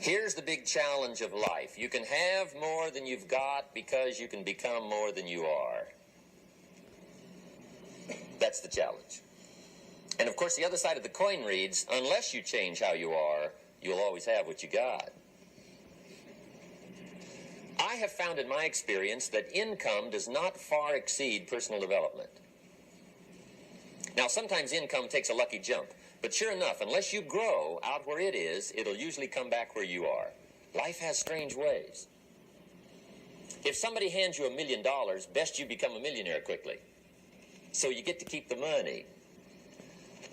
Here's the big challenge of life. You can have more than you've got because you can become more than you are. That's the challenge. And of course, the other side of the coin reads, unless you change how you are, you'll always have what you got. I have found in my experience that income does not far exceed personal development. Now, sometimes income takes a lucky jump, but sure enough, unless you grow out where it is, it'll usually come back where you are. Life has strange ways. If somebody hands you $1 million, best you become a millionaire quickly, so you get to keep the money.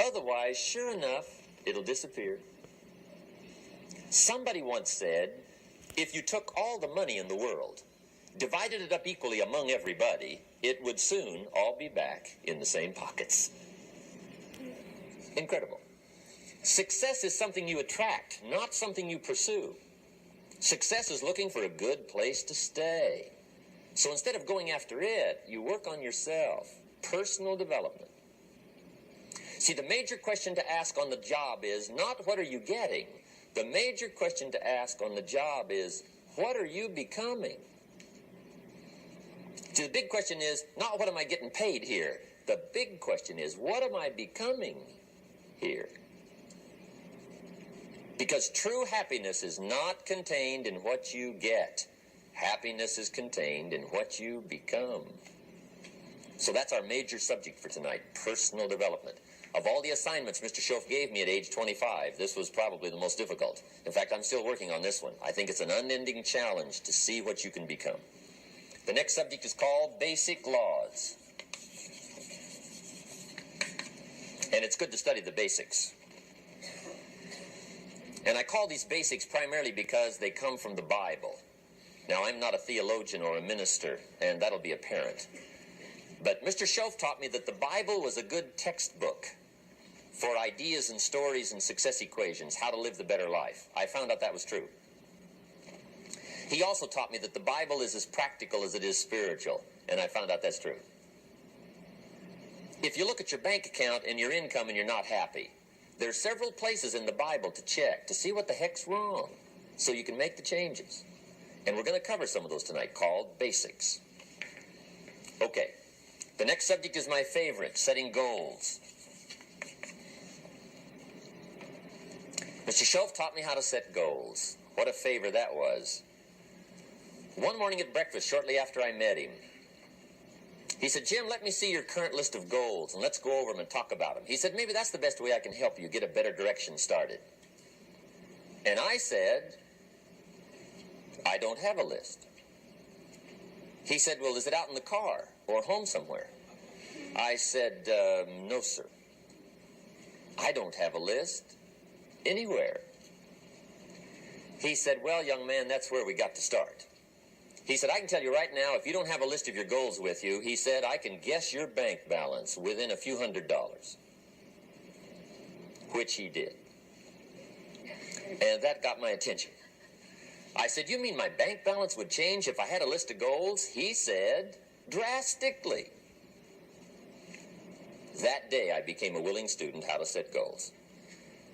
Otherwise, sure enough, it'll disappear. Somebody once said, if you took all the money in the world, divided it up equally among everybody, it would soon all be back in the same pockets. Incredible. Success is something you attract, not something you pursue. Success is looking for a good place to stay. So instead of going after it, you work on yourself. Personal development. See, the major question to ask on the job is not what are you getting? The major question to ask on the job is what are you becoming? See, the big question is not what am I getting paid here? The big question is what am I becoming here? Because true happiness is not contained in what you get. Happiness is contained in what you become. So that's our major subject for tonight, personal development. Of all the assignments Mr. Schoaf gave me at age 25, this was probably the most difficult. In fact, I'm still working on this one. I think it's an unending challenge to see what you can become. The next subject is called Basic Laws. And it's good to study the basics. And I call these basics primarily because they come from the Bible. Now, I'm not a theologian or a minister, and that'll be apparent. But Mr. Schoaf taught me that the Bible was a good textbook for ideas and stories and success equations, how to live the better life. I found out that was true. He also taught me that the Bible is as practical as it is spiritual, and I found out that's true. If you look at your bank account and your income and you're not happy, there are several places in the Bible to check to see what the heck's wrong so you can make the changes. And we're going to cover some of those tonight, called basics. Okay, the next subject is my favorite, setting goals. Mr. Schoaf taught me how to set goals. What a favor that was. One morning at breakfast, shortly after I met him, he said, Jim, let me see your current list of goals, and let's go over them and talk about them. He said, maybe that's the best way I can help you get a better direction started. And I said, I don't have a list. He said, well, is it out in the car or home somewhere? I said, no, sir. I don't have a list anywhere. He said, well, young man, that's where we got to start. He said, I can tell you right now, if you don't have a list of your goals with you, he said, I can guess your bank balance within a few $100s. Which he did. And that got my attention. I said, you mean my bank balance would change if I had a list of goals? He said, drastically. That day, I became a willing student how to set goals.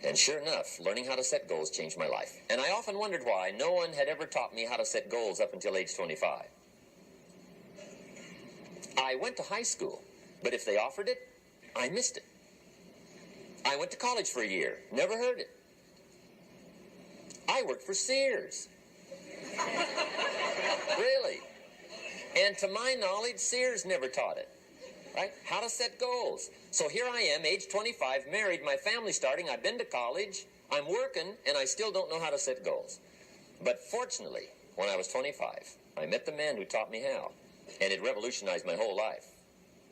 And sure enough, learning how to set goals changed my life. And I often wondered why no one had ever taught me how to set goals up until age 25. I went to high school, but if they offered it, I missed it. I went to college for a year, never heard it. I worked for Sears. Really? And to my knowledge, Sears never taught it. Right? How to set goals. So here I am, age 25, married, my family's starting, I've been to college, I'm working, and I still don't know how to set goals. But fortunately, when I was 25, I met the man who taught me how, and it revolutionized my whole life.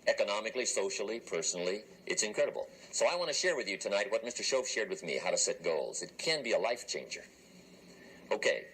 Economically, socially, personally, it's incredible. So I want to share with you tonight what Mr. Schoaf shared with me, how to set goals. It can be a life changer. Okay.